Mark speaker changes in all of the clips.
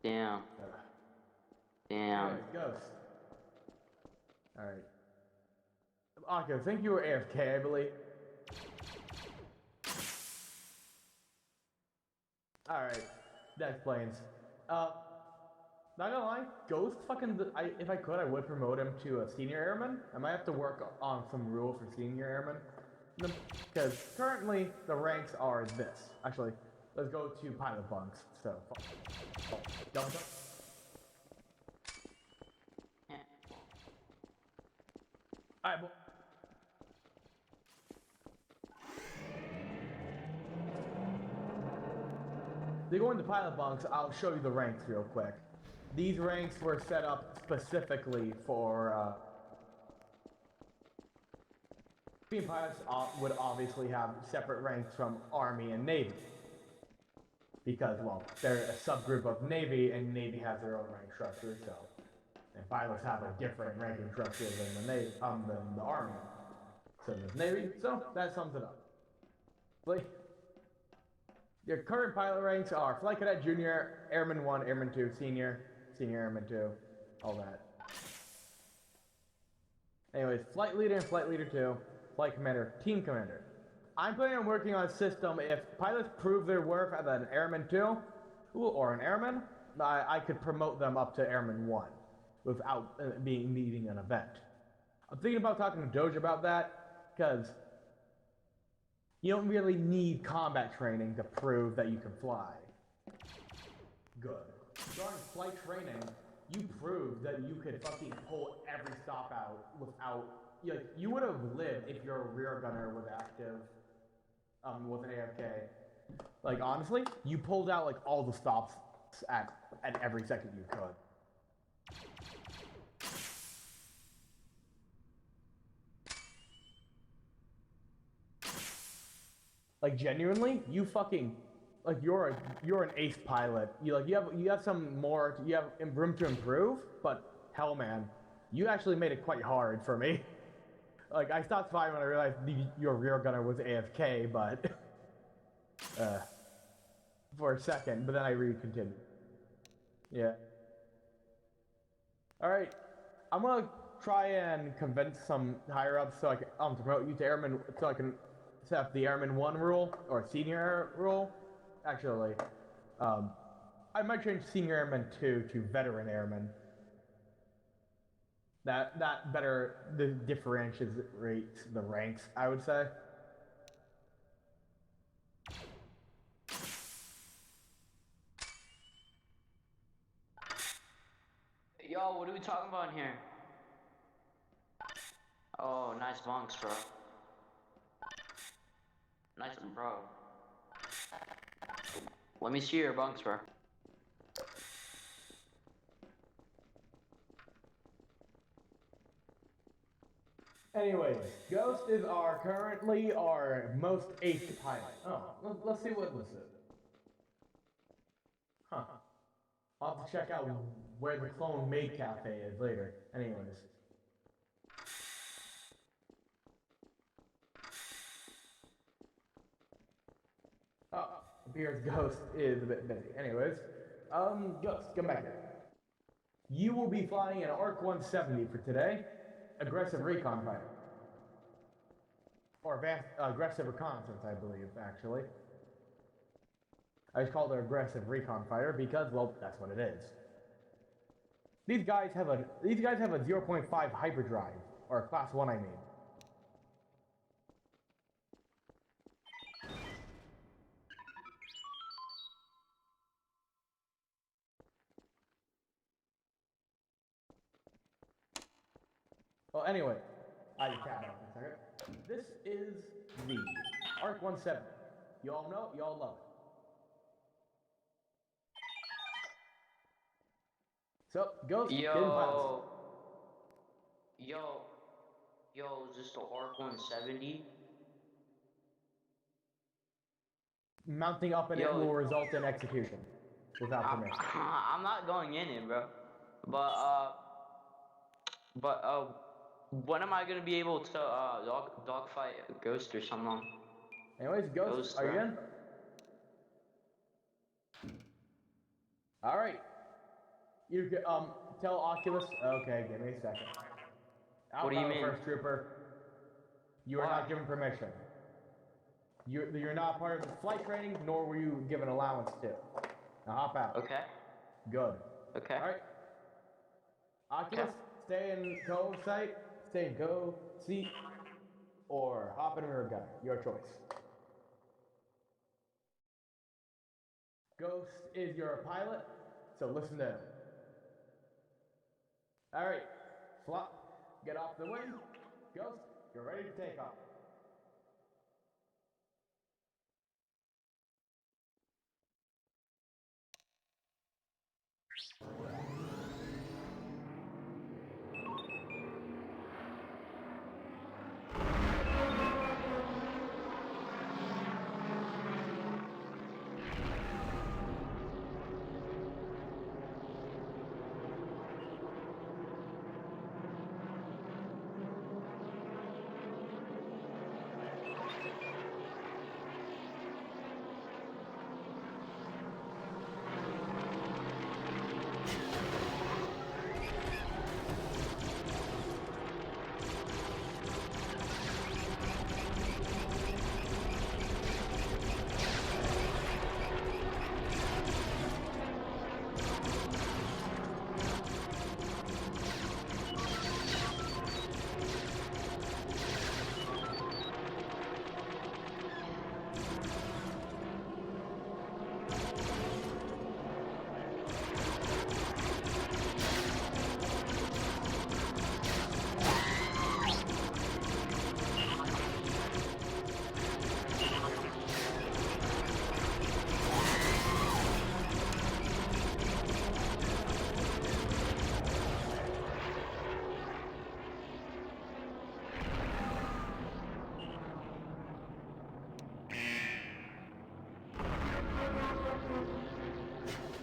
Speaker 1: Damn. Damn.
Speaker 2: Anyways, Ghost. Alright. Okay, I think you were AFK, I believe. Alright. That explains. Not gonna lie, Ghost fucking. If I could, I would promote him to a senior airman. I might have to work on some rule for senior airman. Because currently, the ranks are this. Actually, let's go to pilot bunks. So, double jump. Alright, they go into pilot bunks. I'll show you the ranks real quick. These ranks were set up specifically for being pilots would obviously have separate ranks from Army and Navy. Because, well, they're a subgroup of Navy, and Navy has their own rank structure, so... And pilots have a different ranking structure than the Army. So there's Navy, so that sums it up. Your current pilot ranks are Flight Cadet Junior, Airman 1, Airman 2, Senior, Senior Airman 2, all that. Anyways, Flight Leader and Flight Leader 2, Flight Commander, Team Commander. I'm planning on working on a system if pilots prove their worth as an Airman 2 or an Airman, I could promote them up to Airman 1 without needing an event. I'm thinking about talking to Doge about that because you don't really need combat training to prove that you can fly. Good. During flight training, you proved that you could fucking pull every stop out without... you would have lived if your rear gunner was active, with an AFK. Like, honestly, you pulled out, like, all the stops at every second you could. Like, genuinely, you fucking... Like, you're an ace pilot. You have some more... You have room to improve, but, hell, man, you actually made it quite hard for me. Like, I stopped flying when I realized your rear gunner was AFK, but... for a second, but then I continued. Yeah. Alright. I'm gonna try and convince some higher-ups so I can promote you to Airman... So I can set up the Airman 1 rule, or Senior rule. Actually, I might change Senior Airman 2 to Veteran Airman. That better differentiates the ranks, I would say.
Speaker 1: Yo, what are we talking about in here? Oh, nice bunks, bro. Nice, bro. Let me see your bunks, bro.
Speaker 2: Anyways, Ghost is currently our most aced pilot. Oh, let's see what this is. Huh. I'll have to check out where the clone maid cafe is later. Anyways. Oh, appears Ghost is a bit busy. Anyways, Ghost, come back here. You will be flying an ARC 170 for today. Aggressive recon fighter. Or aggressive reconnaissance, I believe, actually. I just called it aggressive recon fighter because, well, that's what it is. These guys have a 0.5 hyperdrive, or class 1, I mean. Well, anyway, I just tapped out for a second. This is the ARC 170. You all know, you all love it. So, Ghost, get in pilots.
Speaker 1: Yo, is this the ARC 170?
Speaker 2: Mounting up and it will result in execution without permission.
Speaker 1: I'm not going in it, bro. But when am I gonna be able to dogfight a Ghost or something?
Speaker 2: Anyways, Ghost, are you in? Alright. You can tell Oculus. Okay, give me a second.
Speaker 1: What do you mean?
Speaker 2: First trooper. You are
Speaker 1: Why?
Speaker 2: not given permission. You're not part of the flight training, nor were you given allowance to. Now hop out.
Speaker 1: Okay.
Speaker 2: Good.
Speaker 1: Okay.
Speaker 2: All right. Oculus, stay in co site, stay in co seat, or hop in rear gun. Your choice. Ghost is your pilot, so listen to him. All right. Flop. Get off the wing. Ghost, you're ready to take off.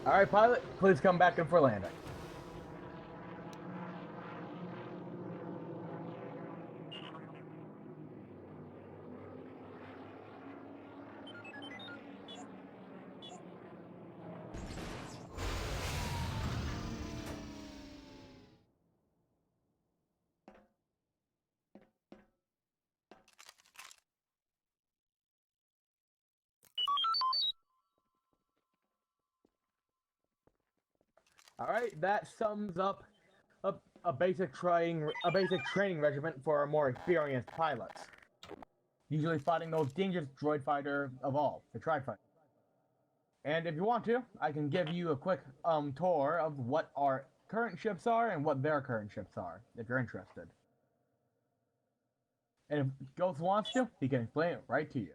Speaker 2: All right, pilot, please come back in for landing. All right, that sums up a basic training regiment for our more experienced pilots. Usually fighting the most dangerous droid fighter of all, the Tri Fighter. And if you want to, I can give you a quick tour of what our current ships are and what their current ships are, if you're interested. And if Ghost wants to, he can explain it right to you.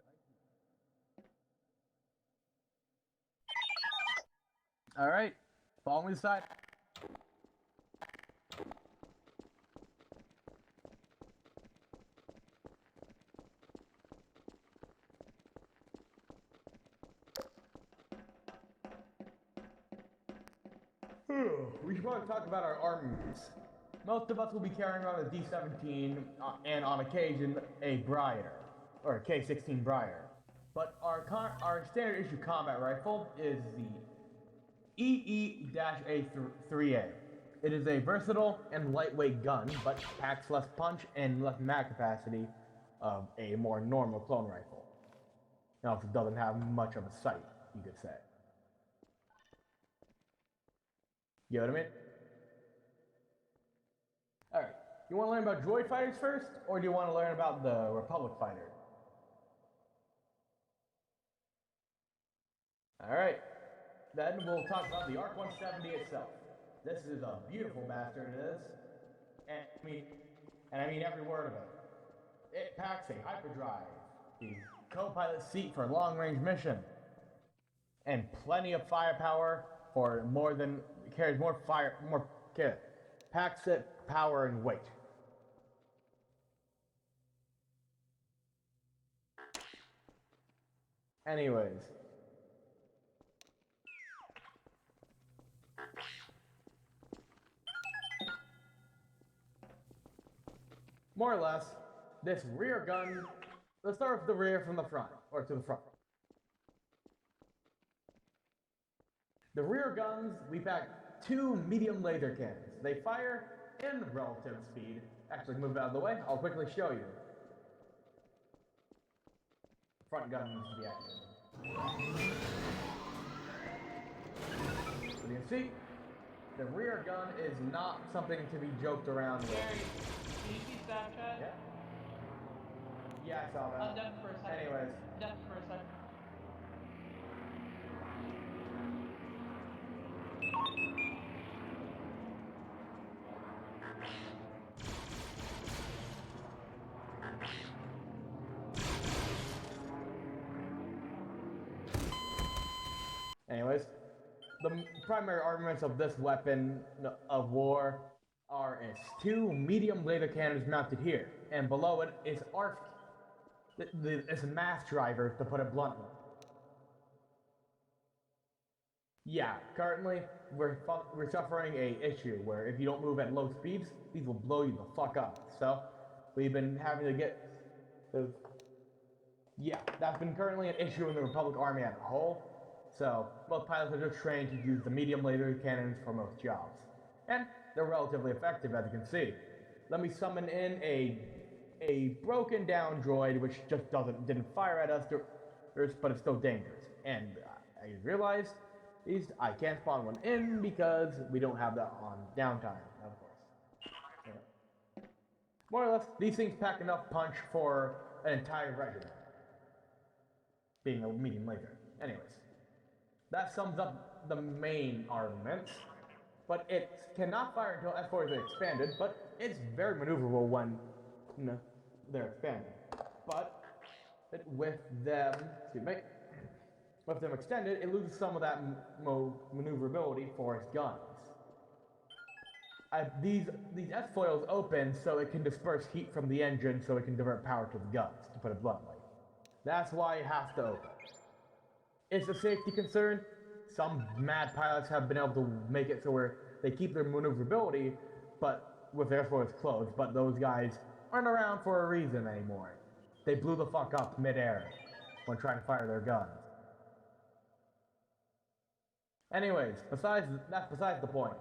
Speaker 2: All right, follow me aside. We should probably talk about our armaments. Most of us will be carrying around a D-17 and on occasion a Briar, or a K-16 Briar. But our standard issue combat rifle is the EE-A3A. It is a versatile and lightweight gun, but packs less punch and less mag capacity of a more normal clone rifle. It also doesn't have much of a sight, you could say. You know what I mean? Alright, you want to learn about droid fighters first, or do you want to learn about the Republic fighter? Alright, then we'll talk about the ARC-170 itself. This is a beautiful bastard, it is. And I mean every word of it. It packs a hyperdrive, the co-pilot seat for long-range mission, and plenty of firepower for carries more packs it power and weight. Anyways. More or less, this rear gun, let's start with the rear from the front, or to the front. The rear guns, we pack two medium laser cannons. They fire in relative speed. Actually, move out of the way. I'll quickly show you. Front gun needs to be activated. So you can see, the rear gun is not something to be joked around with.
Speaker 3: Gary, can you see Snapchat?
Speaker 2: Yeah. Yeah, I saw that.
Speaker 3: I'm deaf for a second.
Speaker 2: Anyways.
Speaker 3: Deaf for a second.
Speaker 2: Anyways, the primary armaments of this weapon of war are its two medium laser cannons mounted here, and below it is ARF. It's a mass driver, to put it bluntly. Yeah, currently we're suffering a issue where if you don't move at low speeds, these will blow you the fuck up. So we've been having to get the that's been currently an issue in the Republic Army as a whole. So most pilots are just trained to use the medium laser cannons for most jobs, and they're relatively effective, as you can see. Let me summon in a broken down droid which just didn't fire at us, but it's still dangerous. And I realized I can't spawn one in because we don't have that on downtime, of course. Yeah. More or less, these things pack enough punch for an entire regiment, being a medium laser. Anyways, that sums up the main armaments, but it cannot fire until S4 is expanded, but it's very maneuverable when they're expanded. But with them extended, it loses some of that maneuverability for its guns. These S-foils open so it can disperse heat from the engine so it can divert power to the guns, to put it bluntly. That's why it has to open. It's a safety concern. Some mad pilots have been able to make it so where they keep their maneuverability, but with their S-foils closed, but those guys aren't around for a reason anymore. They blew the fuck up mid-air when trying to fire their guns. Anyways, that's besides the point.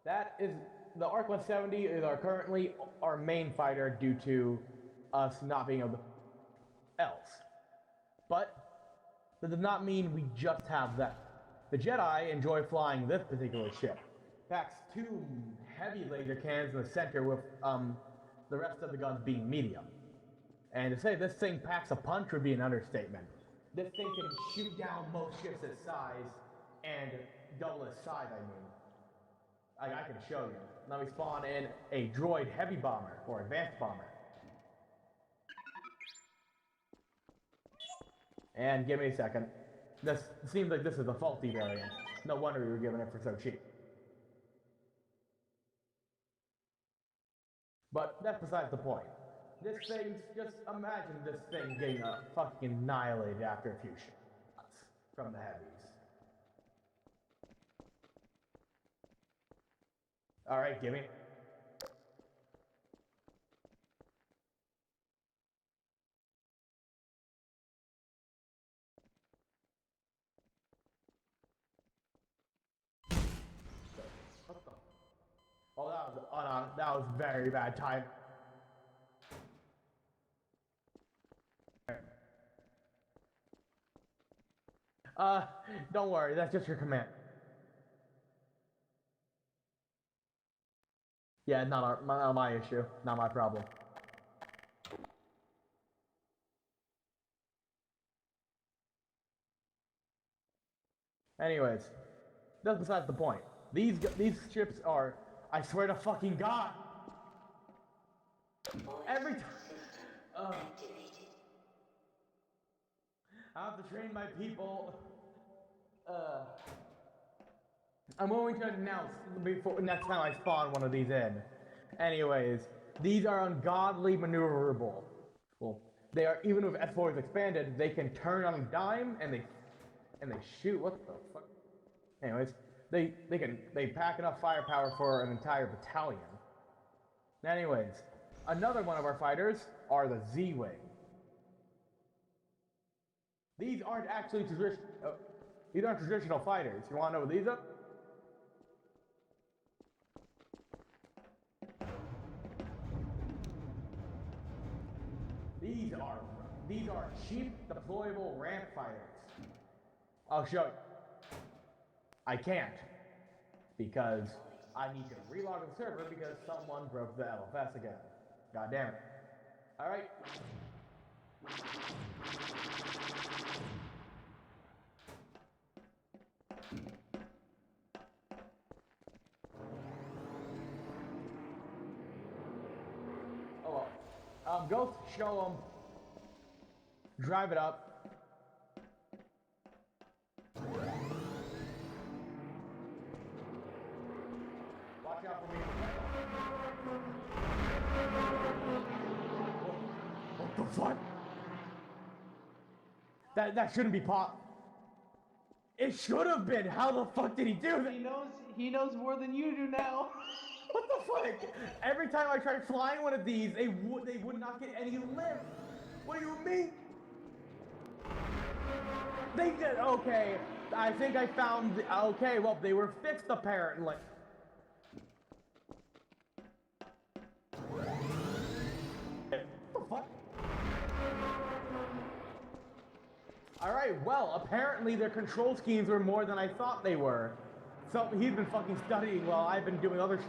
Speaker 2: That is, the ARC 170 is currently our main fighter due to us not being able to else. But that does not mean we just have that. The Jedi enjoy flying this particular ship. Packs two heavy laser cannons in the center with the rest of the guns being medium. And to say this thing packs a punch would be an understatement. This thing can shoot down most ships its size and double its size, I can show you. Let me spawn in a droid heavy bomber or advanced bomber. And give me a second. This seems like this is a faulty variant. No wonder we were giving it for so cheap. But that's besides the point. This thing, just imagine this thing getting fucking annihilated after a few shots from the heavies. Alright, gimme. Oh, that was very bad time. Don't worry, that's just your command. Yeah, not my issue, not my problem. Anyways, that's besides the point. These ships are, I swear to fucking God, every time. I have to train my people. I'm going to announce before next time I spawn one of these in. Anyways, these are ungodly maneuverable. Well, they are, even with S4 is expanded, they can turn on a dime and they shoot. What the fuck? Anyways, they pack enough firepower for an entire battalion. Anyways, another one of our fighters are the Z-Wing. These aren't actually traditional fighters. You want to know what these are? These are cheap deployable ramp fighters. I'll show you. I can't because I need to relog the server because someone broke the LFS again. God damn it. All right. Oh well. Go show them. Drive it up. Watch out for me. What the fuck? That shouldn't be It should have been. How the fuck did he do that?
Speaker 3: He knows more than you do now.
Speaker 2: What the fuck? Every time I tried flying one of these, they would not get any lift. What do you mean? They did. Okay, I think I found. Okay, well they were fixed apparently. What the fuck? Alright, well, apparently their control schemes were more than I thought they were. So he's been fucking studying while I've been doing other shit.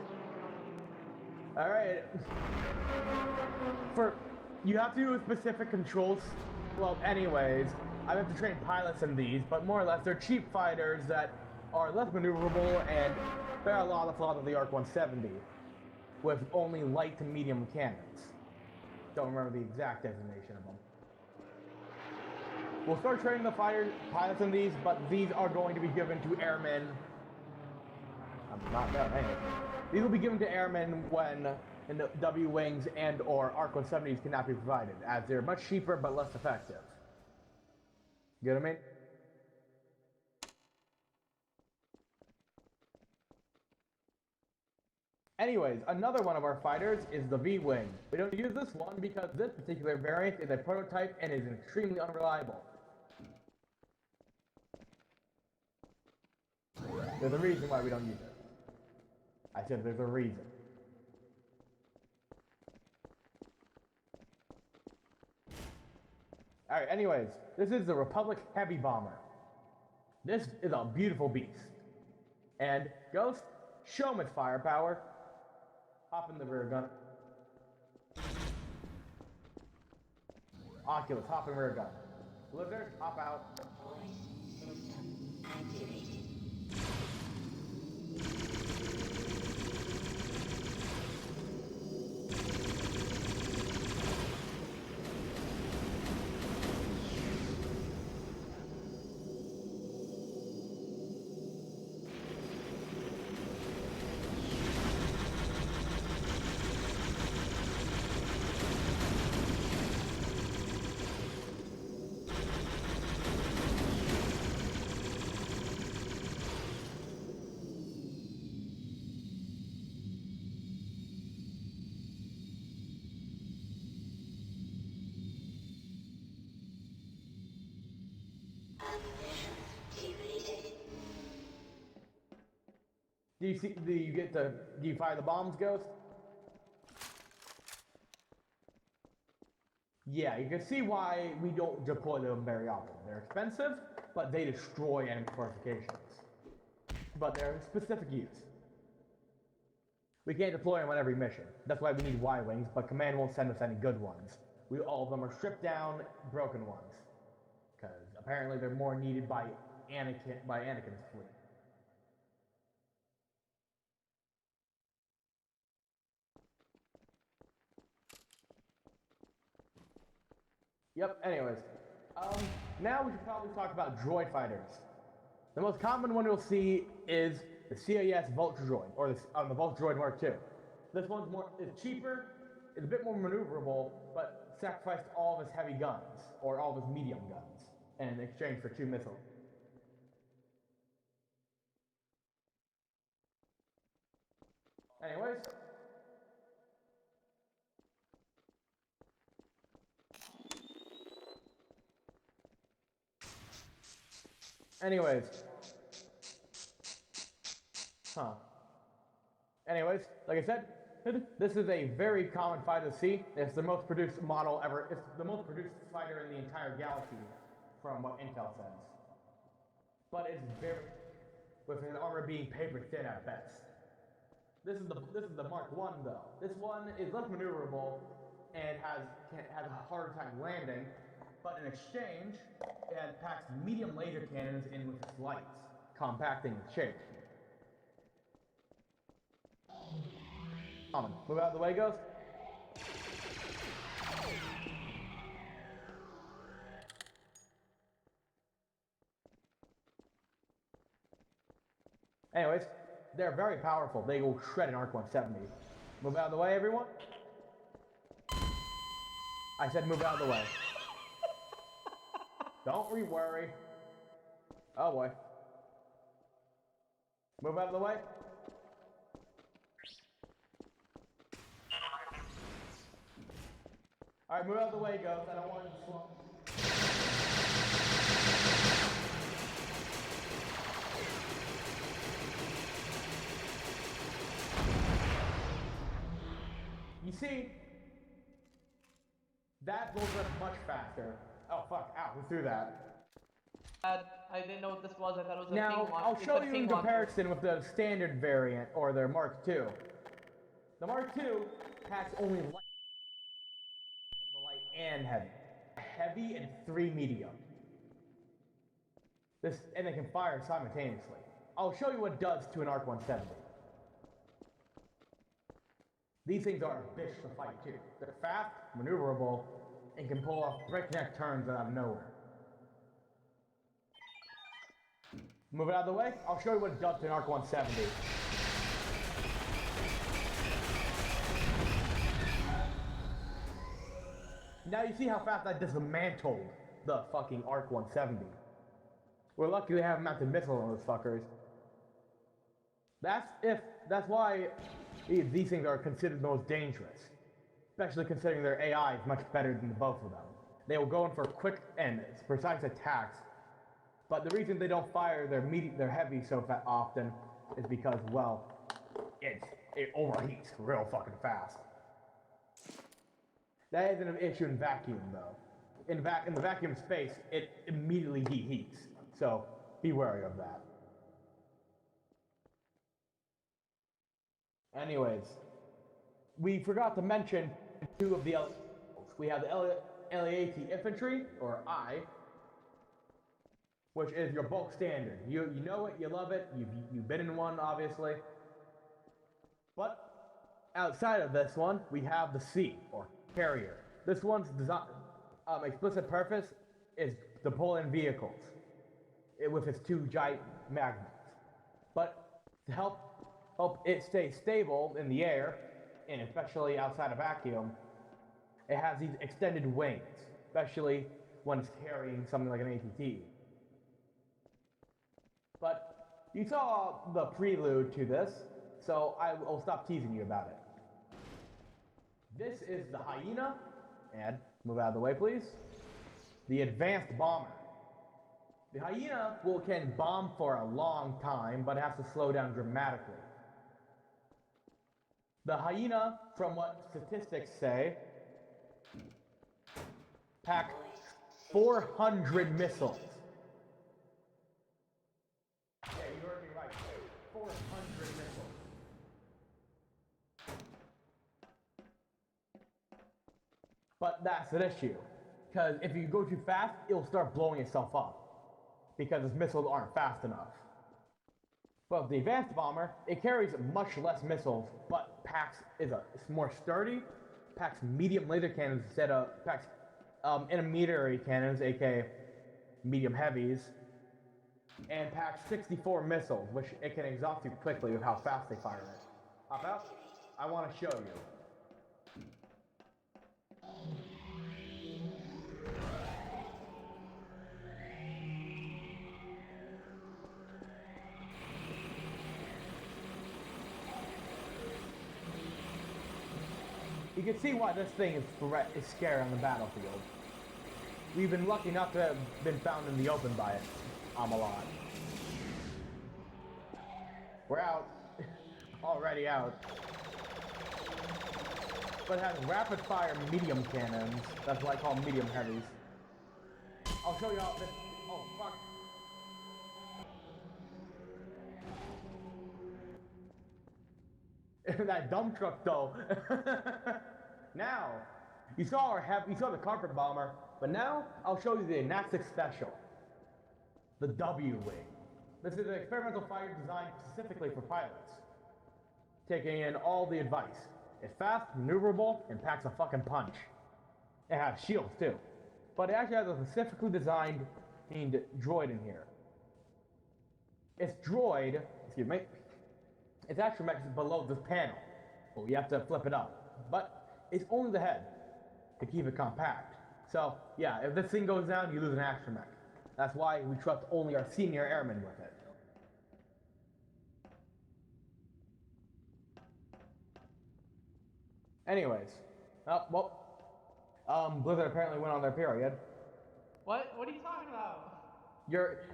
Speaker 2: Alright. You have to use specific controls. Well, anyways, I have to train pilots in these, but more or less they're cheap fighters that are less maneuverable and bear a lot of the flaws of the ARC-170, with only light to medium cannons. Don't remember the exact designation of them. We'll start training the pilots in these, but these are going to be given to airmen. I'm not done, anyway. These will be given to airmen when the W-Wings and or ARC-170s cannot be provided, as they're much cheaper but less effective. Get what I mean? Anyways, another one of our fighters is the V-Wing. We don't use this one because this particular variant is a prototype and is extremely unreliable. There's a reason why we don't use it. I said there's a reason. Alright, anyways, this is the Republic Heavy Bomber. This is a beautiful beast. And, Ghost, show him its firepower. Hop in the rear gun. Oculus, hop in rear gun. Blizzard, hop out. Do you fire the bombs, Ghost? Yeah, you can see why we don't deploy them very often. They're expensive, but they destroy enemy fortifications. But they're in specific use. We can't deploy them on every mission. That's why we need Y-Wings, but Command won't send us any good ones. All of them are stripped down, broken ones. Because apparently they're more needed by Anakin's fleet. Yep, anyways. Now we should probably talk about droid fighters. The most common one you'll see is the CAS Vulture Droid, or the Vulture Droid Mark II. This one's cheaper, it's a bit more maneuverable, but sacrificed all of his heavy guns, or all of his medium guns, in exchange for 2 missiles. Anyways. Anyways, like I said, This is a very common fighter to see. It's the most produced model ever. It's the most produced fighter in the entire galaxy, from what Intel says. But it's very, with his armor being paper thin at best. This is the Mark I though. This one is less maneuverable and has a harder time landing. But in exchange, it packs medium laser cannons in with its lights, compacting its shape. Move out of the way, Ghost. Anyways, they're very powerful. They will shred an Arc 170. Move out of the way, everyone. I said move out of the way. Don't worry. Oh boy. Move out of the way. Alright, move out of the way, Ghost. I don't want you to slow. You see, that blows up much faster. Oh fuck, ow, who threw that?
Speaker 3: I didn't know what this was. I thought it was a
Speaker 2: Now,
Speaker 3: ping launcher.
Speaker 2: I'll
Speaker 3: It's
Speaker 2: show
Speaker 3: a
Speaker 2: you
Speaker 3: ping
Speaker 2: in
Speaker 3: launcher.
Speaker 2: comparison with the standard variant, or their Mark II. The Mark II packs only light, the light and heavy. Heavy and 3 medium. And they can fire simultaneously. I'll show you what it does to an Arc 170. These things are a bitch to fight too. They're fast, maneuverable, and can pull off breakneck turns out of nowhere. Move it out of the way. I'll show you what it does to an Arc 170. Now you see how fast I dismantled the fucking Arc 170. We're lucky we have mounted missiles on those fuckers. That's why these things are considered the most dangerous. Especially considering their AI is much better than both of them. They will go in for quick and precise attacks. But the reason they don't fire their heavy so often is because, well, it overheats real fucking fast. That isn't an issue in vacuum, though. In the vacuum space, it immediately deheats. So, be wary of that. Anyways, we forgot to mention 2 of the LAAT. We have the LAAT Infantry, or I, which is your bulk standard. You know it, you love it, you've been in one, obviously. But outside of this one, we have the C, or Carrier. This one's explicit purpose is to pull in vehicles with its 2 giant magnets. But to help it stay stable in the air, and especially outside of vacuum, it has these extended wings, especially when it's carrying something like an ATT. But you saw the prelude to this, so I will stop teasing you about it. This is the Hyena, and move out of the way please, the Advanced Bomber. The Hyena can bomb for a long time, but it has to slow down dramatically. The Hyena, from what statistics say, packs 400 missiles. Yeah, you heard me right. 400 missiles. But that's an issue, because if you go too fast, it'll start blowing itself up, because its missiles aren't fast enough. But the Advanced Bomber, it carries much less missiles, but it's more sturdy, packs medium laser cannons instead of, packs intermediary cannons, aka medium heavies, and packs 64 missiles, which it can exhaust you quickly with how fast they fire it. Hop out? I want to show you. You can see why this thing is scary on the battlefield. We've been lucky not to have been found in the open by it. I'm a lot. We're out. Already out. but it has rapid fire medium cannons. That's why I call them medium heavies. I'll show you how this. Oh fuck. That dump truck though. Now, you saw the carpet bomber, but now I'll show you the Naxx Special, the W-Wing. This is an experimental fighter designed specifically for pilots, taking in all the advice. It's fast, maneuverable, and packs a fucking punch. It has shields too, but it actually has a specifically designed droid in here. Its droid, excuse me, its astromech is below this panel. Well, you have to flip it up, but it's only the head to keep it compact. So yeah, if this thing goes down, you lose an astromech. That's why we trust only our senior airmen with it. Anyways, Blizzard apparently went on their period.
Speaker 3: What? What are you talking about?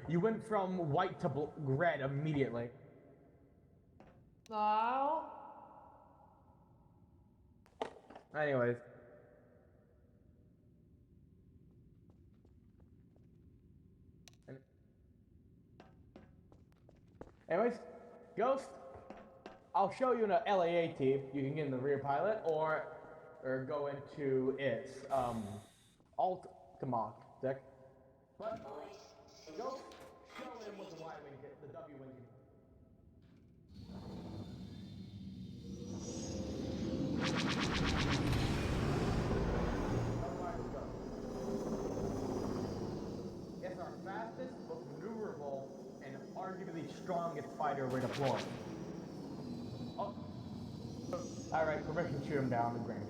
Speaker 2: You went from white to red immediately.
Speaker 3: No.
Speaker 2: Anyways. Ghost, I'll show you in an LAAT. You can get in the rear pilot or go into its alt command deck. But Ghost, show him what the Y-wing hit, the W-wing. It's our fastest, most maneuverable, and arguably strongest fighter we're deploying. Oh. Alright, permission to shoot him down and granted.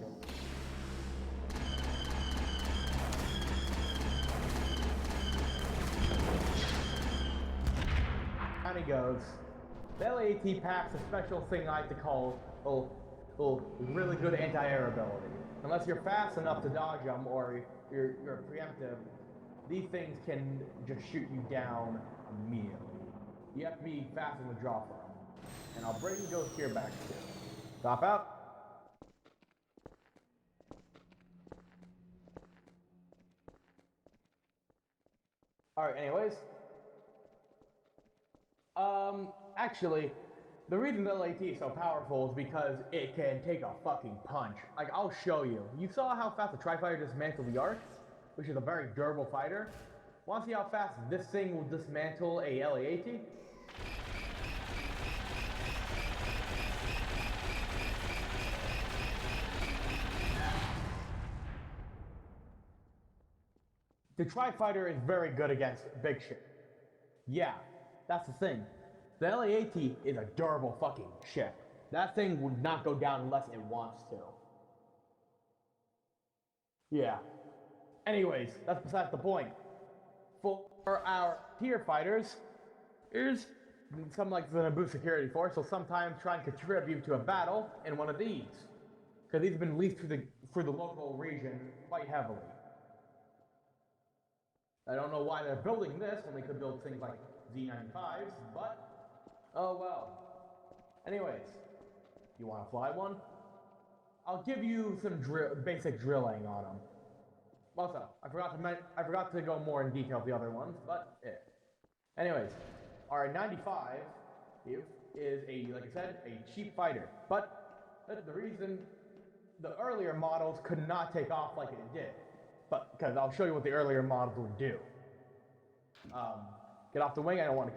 Speaker 2: And he goes. The LAT packs a special thing I like to call really good anti-air ability. Unless you're fast enough to dodge them or you're preemptive, these things can just shoot you down immediately. You have to be fast in the draw for them. And I'll bring Ghost here back too. Stop out. Alright, anyways. Actually, the reason the LAT is so powerful is because it can take a fucking punch. Like, I'll show you. You saw how fast the Tri-Fighter dismantled the Ark, which is a very durable fighter? Want to see how fast this thing will dismantle a LAAT? The Tri-Fighter is very good against big shit. Yeah, that's the thing. The LAAT is a durable fucking ship. That thing would not go down unless it wants to. Yeah. Anyways, that's besides the point. For our tier fighters, here's something like the Naboo Security Force, so sometimes try and contribute to a battle in one of these. Because these have been leased through the local region quite heavily. I don't know why they're building this when they could build things like Z95s, but oh well. Anyways, you want to fly one? I'll give you some basic drilling on them. Also, I forgot to go more in detail with the other ones, but yeah. Anyways, our 95 is like I said, a cheap fighter. But the reason the earlier models could not take off like it did. But because I'll show you what the earlier models would do. Get off the wing, I don't want to.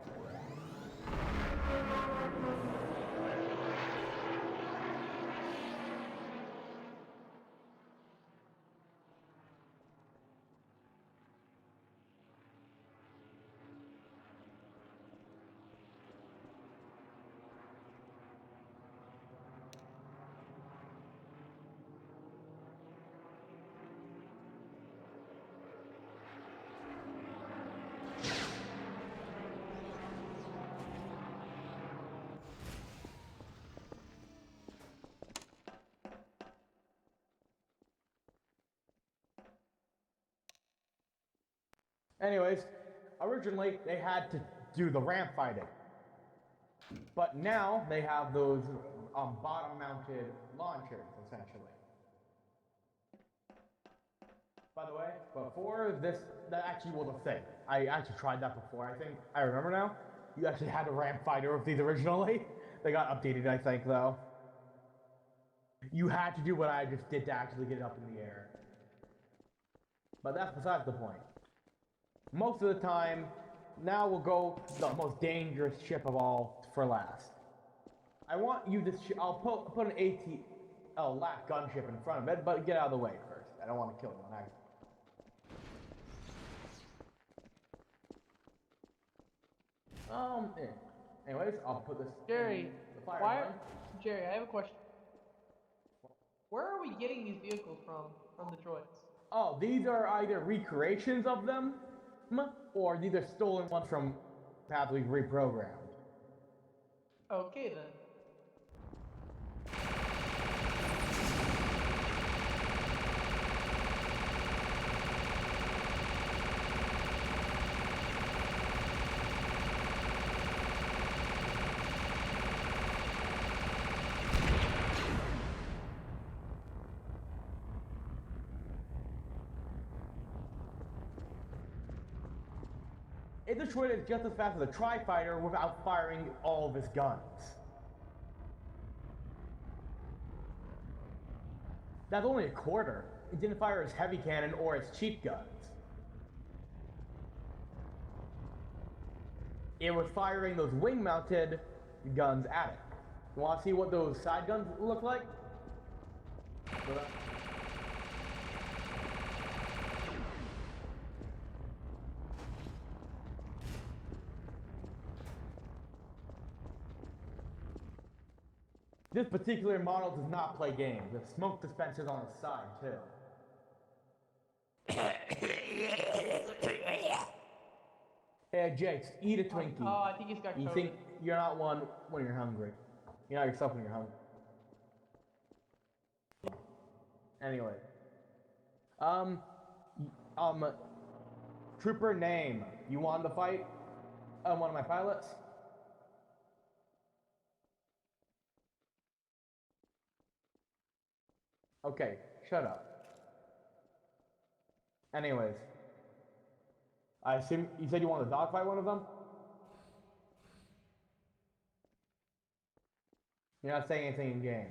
Speaker 2: Anyways, originally they had to do the ramp fighting. But now they have those bottom-mounted launchers, essentially. By the way, before this, that actually was a thing. I actually tried that before. I think I remember now. You actually had a ramp fighter with these originally. They got updated, I think, though. You had to do what I just did to actually get it up in the air. But that's besides the point. Most of the time, now we'll go the most dangerous ship of all for last. I want you to. I'll put an LAC gunship in front of it, but get out of the way first. I don't want to kill you on accident. Yeah. Anyways, I'll put this
Speaker 3: Jerry,
Speaker 2: in the fire
Speaker 3: why?
Speaker 2: line.
Speaker 3: Jerry, I have a question. Where are we getting these vehicles from the droids?
Speaker 2: Oh, these are either recreations of them, or these are stolen ones from paths we've reprogrammed.
Speaker 3: Okay then.
Speaker 2: It destroyed it just as fast as a Tri-Fighter without firing all of his guns. That's only a quarter. It didn't fire his heavy cannon or his cheap guns. It was firing those wing-mounted guns at it. You want to see what those side guns look like? This particular model does not play games. The smoke dispenser's on the side, too. Hey, Jakes, eat a Twinkie.
Speaker 3: Oh, I think he's got
Speaker 2: You
Speaker 3: COVID.
Speaker 2: think you're not one when you're hungry. You're not yourself when you're hungry. Anyway. Trooper name. You wanted to fight? One of my pilots? Okay, shut up. Anyways. I assume you said you wanted to dogfight one of them? You're not saying anything in game.